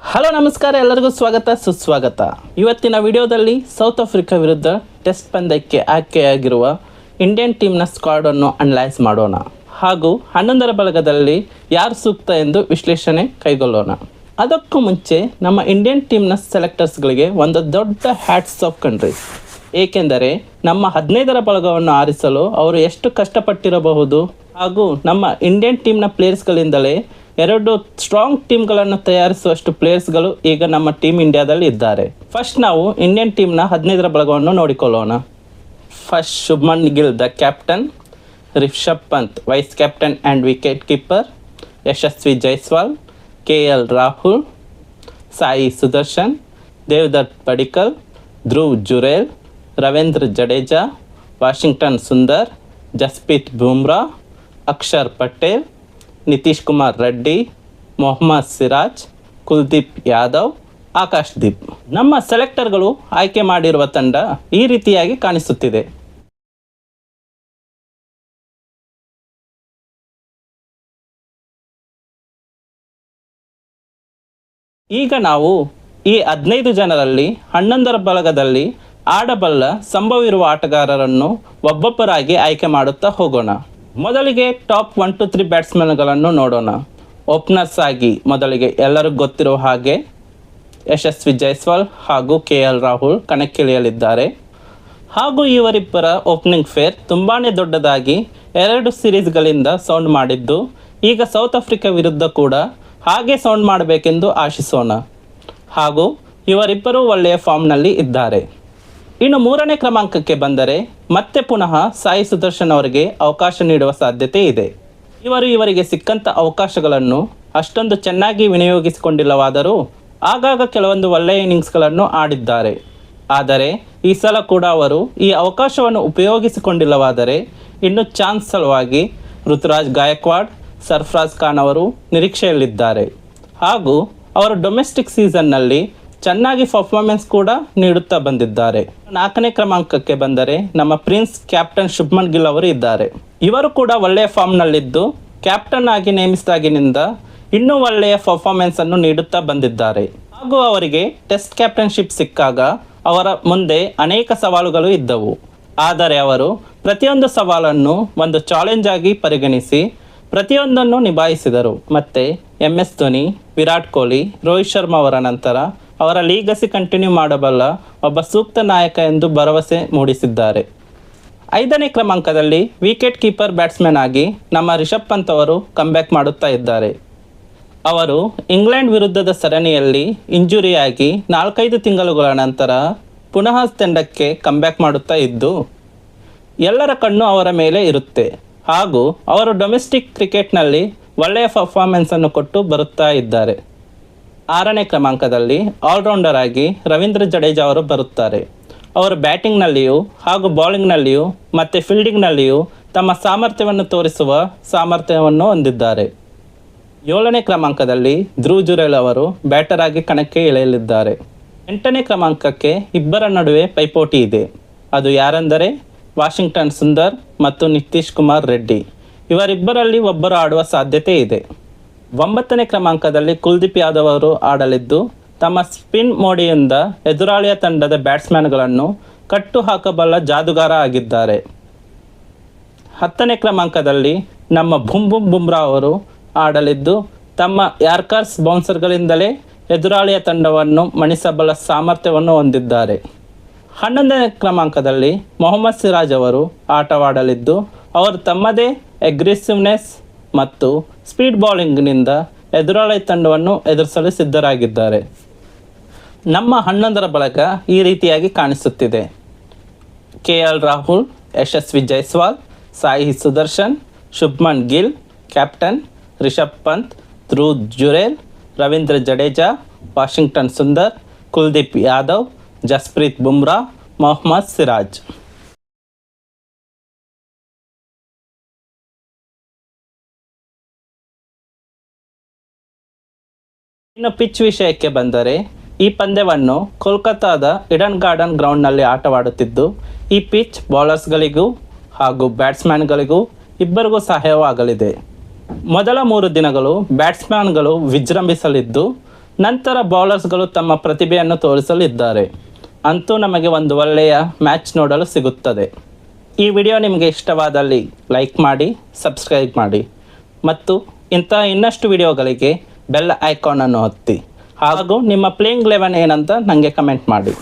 Hello ನಮಸ್ಕಾರ, ಎಲ್ಲರಿಗೂ ಸ್ವಾಗತ ಸುಸ್ವಾಗತ. ಇವತ್ತಿನ ವಿಡಿಯೋದಲ್ಲಿ ಸೌತ್ ಆಫ್ರಿಕಾ ವಿರುದ್ಧ ಟೆಸ್ಟ್ ಪಂದ್ಯಕ್ಕೆ ಆಯ್ಕೆಯಾಗಿರುವ ಇಂಡಿಯನ್ ಟೀಮ್ನ ಸ್ಕ್ವಾಡನ್ನು ಅನಲೈಸ್ ಮಾಡೋಣ ಹಾಗೂ 11ರ ಬಳಗದಲ್ಲಿ ಯಾರು ಸೂಕ್ತ ಎಂದು ವಿಶ್ಲೇಷಣೆ ಕೈಗೊಳ್ಳೋಣ. ಅದಕ್ಕೂ ಮುಂಚೆ ನಮ್ಮ ಇಂಡಿಯನ್ ಟೀಮ್ನ ಸೆಲೆಕ್ಟರ್ಸ್ಗಳಿಗೆ ಒಂದು ದೊಡ್ಡ ಹ್ಯಾಟ್ಸ್ ಆಫ್ ಕಂಟ್ರಿ. ಏಕೆಂದರೆ ನಮ್ಮ 15ರ ಬಳಗವನ್ನು ಆರಿಸಲು ಅವರು ಎಷ್ಟು ಕಷ್ಟಪಟ್ಟಿರಬಹುದು ಹಾಗೂ ನಮ್ಮ ಇಂಡಿಯನ್ ಟೀಮ್ನ ಪ್ಲೇಯರ್ಸ್ಗಳಿಂದಲೇ 2 ಸ್ಟ್ರಾಂಗ್ ಟೀಮ್ಗಳನ್ನು ತಯಾರಿಸುವಷ್ಟು ಪ್ಲೇಯರ್ಸ್ಗಳು ಈಗ ನಮ್ಮ ಟೀಮ್ ಇಂಡಿಯಾದಲ್ಲಿ ಇದ್ದಾರೆ. ಫಸ್ಟ್ ನಾವು ಇಂಡಿಯನ್ ಟೀಮ್ನ 15ರ ಬಳಗವನ್ನು ನೋಡಿಕೊಳ್ಳೋಣ. First Shubman Gill the captain, Rishabh Pant vice captain and wicket keeper, Yashasvi Jaiswal, KL Rahul, Sai Sudharsan, Devdutt Padikkal, Dhruv Jurel, Ravindra Jadeja, Washington Sundar, Jasprit Bumrah, Axar Patel, Nitish Kumar Reddy, Mohammed Siraj, Kuldeep Yadav, Akash Deep. ನಮ್ಮ ಸೆಲೆಕ್ಟರ್ಗಳು ಆಯ್ಕೆ ಮಾಡಿರುವ ತಂಡ ಈ ರೀತಿಯಾಗಿ ಕಾಣಿಸುತ್ತಿದೆ. ಈಗ ನಾವು ಈ 15 ಜನರಲ್ಲಿ 11ರ ಬಳಗದಲ್ಲಿ ಆಡಬಲ್ಲ ಸಂಭವವಿರುವ ಆಟಗಾರರನ್ನು ಒಬ್ಬೊಬ್ಬರಾಗಿ ಆಯ್ಕೆ ಮಾಡುತ್ತಾ ಹೋಗೋಣ. ಮೊದಲಿಗೆ ಟಾಪ್ 1 to 3 ಬ್ಯಾಟ್ಸ್ಮನ್ಗಳನ್ನು ನೋಡೋಣ. ಓಪನರ್ಸ್ ಆಗಿ ಮೊದಲಿಗೆ ಎಲ್ಲರಿಗೂ ಗೊತ್ತಿರುವ ಹಾಗೆ ಯಶಸ್ವಿ ಜೈಸ್ವಾಲ್ ಹಾಗೂ KL ರಾಹುಲ್ ಕಣಕ್ಕಿಳಿಯಲಿದ್ದಾರೆ. ಹಾಗೂ ಇವರಿಬ್ಬರ ಓಪನಿಂಗ್ ಫೇರ್ ತುಂಬಾ ದೊಡ್ಡದಾಗಿ 2 ಸೀರೀಸ್ಗಳಿಂದ ಸೌಂಡ್ ಮಾಡಿದ್ದು, ಈಗ ಸೌತ್ ಆಫ್ರಿಕಾ ವಿರುದ್ಧ ಕೂಡ ಹಾಗೆ ಸೌಂಡ್ ಮಾಡಬೇಕೆಂದು ಆಶಿಸೋಣ. ಹಾಗೂ ಇವರಿಬ್ಬರೂ ಒಳ್ಳೆಯ ಫಾರ್ಮ್ನಲ್ಲಿ ಇದ್ದಾರೆ. ಇನ್ನು 3ನೇ ಕ್ರಮಾಂಕಕ್ಕೆ ಬಂದರೆ ಮತ್ತೆ ಪುನಃ ಸಾಯಿ ಸುದರ್ಶನ್ ಅವರಿಗೆ ಅವಕಾಶ ನೀಡುವ ಸಾಧ್ಯತೆ ಇದೆ. ಇವರಿಗೆ ಸಿಕ್ಕಂಥ ಅವಕಾಶಗಳನ್ನು ಅಷ್ಟೊಂದು ಚೆನ್ನಾಗಿ ವಿನಿಯೋಗಿಸಿಕೊಂಡಿಲ್ಲವಾದರೂ ಆಗಾಗ ಕೆಲವೊಂದು ಒಳ್ಳೆಯ ಇನ್ನಿಂಗ್ಸ್ಗಳನ್ನು ಆಡಿದ್ದಾರೆ. ಆದರೆ ಈ ಸಲ ಕೂಡ ಅವರು ಈ ಅವಕಾಶವನ್ನು ಉಪಯೋಗಿಸಿಕೊಂಡಿಲ್ಲವಾದರೆ ಇನ್ನು ಚಾನ್ಸ್ ಸಲುವಾಗಿ ಋತುರಾಜ್ ಗಾಯಕ್ವಾಡ್, ಸರ್ಫರಾಜ್ ಖಾನ್ ಅವರು ನಿರೀಕ್ಷೆಯಲ್ಲಿದ್ದಾರೆ. ಹಾಗೂ ಅವರು ಡೊಮೆಸ್ಟಿಕ್ ಸೀಸನ್ನಲ್ಲಿ ಚೆನ್ನಾಗಿ ಪರ್ಫಾರ್ಮೆನ್ಸ್ ಕೂಡ ನೀಡುತ್ತಾ ಬಂದಿದ್ದಾರೆ. 4ನೇ ಕ್ರಮಾಂಕಕ್ಕೆ ಬಂದರೆ ನಮ್ಮ ಪ್ರಿನ್ಸ್ ಕ್ಯಾಪ್ಟನ್ ಶುಭ್ಮನ್ ಗಿಲ್ ಅವರು ಇದ್ದಾರೆ. ಇವರು ಕೂಡ ಒಳ್ಳೆಯ ಫಾರ್ಮ್ನಲ್ಲಿದ್ದು ಕ್ಯಾಪ್ಟನ್ ಆಗಿ ನೇಮಿಸಿದಾಗಿನಿಂದ ಇನ್ನೂ ಒಳ್ಳೆಯ ಪರ್ಫಾರ್ಮೆನ್ಸ್ ಅನ್ನು ನೀಡುತ್ತಾ ಬಂದಿದ್ದಾರೆ. ಹಾಗೂ ಅವರಿಗೆ ಟೆಸ್ಟ್ ಕ್ಯಾಪ್ಟನ್ಶಿಪ್ ಸಿಕ್ಕಾಗ ಅವರ ಮುಂದೆ ಅನೇಕ ಸವಾಲುಗಳು ಇದ್ದವು. ಆದರೆ ಅವರು ಪ್ರತಿಯೊಂದು ಸವಾಲನ್ನು ಒಂದು ಚಾಲೆಂಜ್ ಆಗಿ ಪರಿಗಣಿಸಿ ಪ್ರತಿಯೊಂದನ್ನು ನಿಭಾಯಿಸಿದರು. ಮತ್ತು MS ಧೋನಿ, ವಿರಾಟ್ ಕೊಹ್ಲಿ, ರೋಹಿತ್ ಶರ್ಮಾ ಅವರ ನಂತರ ಅವರ ಲೀಗಸಿ ಕಂಟಿನ್ಯೂ ಮಾಡಬಲ್ಲ ಒಬ್ಬ ಸೂಕ್ತ ನಾಯಕ ಎಂದು ಭರವಸೆ ಮೂಡಿಸಿದ್ದಾರೆ. 5ನೇ ಕ್ರಮಾಂಕದಲ್ಲಿ ವಿಕೆಟ್ ಕೀಪರ್ ಬ್ಯಾಟ್ಸ್ಮನ್ ಆಗಿ ನಮ್ಮ ರಿಷಬ್ ಪಂತ್ ಅವರು ಕಂಬ್ಯಾಕ್ ಮಾಡುತ್ತಾ ಇದ್ದಾರೆ. ಅವರು ಇಂಗ್ಲೆಂಡ್ ವಿರುದ್ಧದ ಸರಣಿಯಲ್ಲಿ ಇಂಜುರಿಯಾಗಿ 4-5 ತಿಂಗಳುಗಳ ನಂತರ ಪುನಃ ತಂಡಕ್ಕೆ ಕಂಬ್ಯಾಕ್ ಮಾಡುತ್ತಾ ಇದ್ದು ಎಲ್ಲರ ಕಣ್ಣು ಅವರ ಮೇಲೆ ಇರುತ್ತೆ. ಹಾಗೂ ಅವರು ಡೊಮೆಸ್ಟಿಕ್ ಕ್ರಿಕೆಟ್ನಲ್ಲಿ ಒಳ್ಳೆಯ ಪರ್ಫಾರ್ಮೆನ್ಸನ್ನು ಕೊಟ್ಟು ಬರುತ್ತಾ ಇದ್ದಾರೆ. 6ನೇ ಕ್ರಮಾಂಕದಲ್ಲಿ ಆಲ್ರೌಂಡರ್ ಆಗಿ ರವೀಂದ್ರ ಜಡೇಜಾ ಅವರು ಬರುತ್ತಾರೆ. ಅವರು ಬ್ಯಾಟಿಂಗ್ನಲ್ಲಿಯೂ ಹಾಗೂ ಬೌಲಿಂಗ್ನಲ್ಲಿಯೂ ಮತ್ತು ಫೀಲ್ಡಿಂಗ್ನಲ್ಲಿಯೂ ತಮ್ಮ ಸಾಮರ್ಥ್ಯವನ್ನು ತೋರಿಸುವ ಸಾಮರ್ಥ್ಯವನ್ನು ಹೊಂದಿದ್ದಾರೆ. 7ನೇ ಕ್ರಮಾಂಕದಲ್ಲಿ ಧ್ರುವ್ ಜುರೇಲ್ ಅವರು ಬ್ಯಾಟರ್ ಆಗಿ ಕಣಕ್ಕೆ ಇಳಿಯಲಿದ್ದಾರೆ. 8ನೇ ಕ್ರಮಾಂಕಕ್ಕೆ ಇಬ್ಬರ ನಡುವೆ ಪೈಪೋಟಿ ಇದೆ. ಅದು ಯಾರೆಂದರೆ ವಾಷಿಂಗ್ಟನ್ ಸುಂದರ್ ಮತ್ತು ನಿತೀಶ್ ಕುಮಾರ್ ರೆಡ್ಡಿ. ಇವರಿಬ್ಬರಲ್ಲಿ ಒಬ್ಬರು ಆಡುವ ಸಾಧ್ಯತೆ ಇದೆ. 9ನೇ ಕ್ರಮಾಂಕದಲ್ಲಿ ಕುಲ್ದೀಪ್ ಯಾದವ್ ಅವರು ಆಡಲಿದ್ದು ತಮ್ಮ ಸ್ಪಿನ್ ಮೋಡಿಯಿಂದ ಎದುರಾಳಿಯ ತಂಡದ ಬ್ಯಾಟ್ಸ್ಮನ್ಗಳನ್ನು ಕಟ್ಟು ಹಾಕಬಲ್ಲ ಜಾದುಗಾರ ಆಗಿದ್ದಾರೆ. 10ನೇ ಕ್ರಮಾಂಕದಲ್ಲಿ ನಮ್ಮ ಬುಮ್ರಾ ಅವರು ಆಡಲಿದ್ದು ತಮ್ಮ ಯಾರ್ಕರ್ಸ್ ಬೌನ್ಸರ್ಗಳಿಂದಲೇ ಎದುರಾಳಿಯ ತಂಡವನ್ನು ಮಣಿಸಬಲ್ಲ ಸಾಮರ್ಥ್ಯವನ್ನು ಹೊಂದಿದ್ದಾರೆ. 11ನೇ ಕ್ರಮಾಂಕದಲ್ಲಿ ಮೊಹಮ್ಮದ್ ಸಿರಾಜ್ ಅವರು ಆಟವಾಡಲಿದ್ದು ಅವರು ತಮ್ಮದೇ ಅಗ್ರೆಸಿವ್ನೆಸ್ ಮತ್ತು ಸ್ಪೀಡ್ ಬೌಲಿಂಗ್ನಿಂದ ಎದುರಾಳಿ ತಂಡವನ್ನು ಎದುರಿಸಲು ಸಿದ್ಧರಾಗಿದ್ದಾರೆ. ನಮ್ಮ 11ರ ಬಳಗ ಈ ರೀತಿಯಾಗಿ ಕಾಣಿಸುತ್ತಿದೆ. KL ರಾಹುಲ್, ಯಶಸ್ವಿ ಜೈಸ್ವಾಲ್, ಸಾಯಿ ಸುದರ್ಶನ್, ಶುಭ್ಮನ್ ಗಿಲ್ ಕ್ಯಾಪ್ಟನ್, ರಿಷಬ್ ಪಂತ್, ಧ್ರುವ್ ಜುರೇಲ್, ರವೀಂದ್ರ ಜಡೇಜಾ, ವಾಷಿಂಗ್ಟನ್ ಸುಂದರ್, ಕುಲ್ದೀಪ್ ಯಾದವ್, ಜಸ್ಪ್ರೀತ್ ಬುಮ್ರಾ, ಮೊಹಮ್ಮದ್ ಸಿರಾಜ್. ಇನ್ನು ಪಿಚ್ ವಿಷಯಕ್ಕೆ ಬಂದರೆ ಈ ಪಂದ್ಯವನ್ನು ಕೋಲ್ಕತ್ತಾದ ಈಡನ್ ಗಾರ್ಡನ್ ಗ್ರೌಂಡ್ನಲ್ಲಿ ಆಟವಾಡುತ್ತಿದ್ದು ಈ ಪಿಚ್ ಬೌಲರ್ಸ್ಗಳಿಗೂ ಹಾಗೂ ಬ್ಯಾಟ್ಸ್ಮನ್ಗಳಿಗೂ ಇಬ್ಬರಿಗೂ ಸಹಾಯವಾಗಲಿದೆ. ಮೊದಲ 3 ದಿನಗಳು ಬ್ಯಾಟ್ಸ್ಮನ್ಗಳು ವಿಜೃಂಭಿಸಲಿದ್ದು ನಂತರ ಬೌಲರ್ಸ್ಗಳು ತಮ್ಮ ಪ್ರತಿಭೆಯನ್ನು ತೋರಿಸಲಿದ್ದಾರೆ. ಅಂತೂ ನಮಗೆ ಒಂದು ಒಳ್ಳೆಯ ಮ್ಯಾಚ್ ನೋಡಲು ಸಿಗುತ್ತದೆ. ಈ ವಿಡಿಯೋ ನಿಮಗೆ ಇಷ್ಟವಾದಲ್ಲಿ ಲೈಕ್ ಮಾಡಿ, ಸಬ್ಸ್ಕ್ರೈಬ್ ಮಾಡಿ ಮತ್ತು ಇಂತಹ ಇನ್ನಷ್ಟು ವಿಡಿಯೋಗಳಿಗೆ ಬೆಲ್ ಐಕಾನನ್ನು ಒತ್ತಿ ಹಾಗೂ ನಿಮ್ಮ ಪ್ಲೇಯಿಂಗ್ 11 ಏನಂತ ನನಗೆ ಕಮೆಂಟ್ ಮಾಡಿ.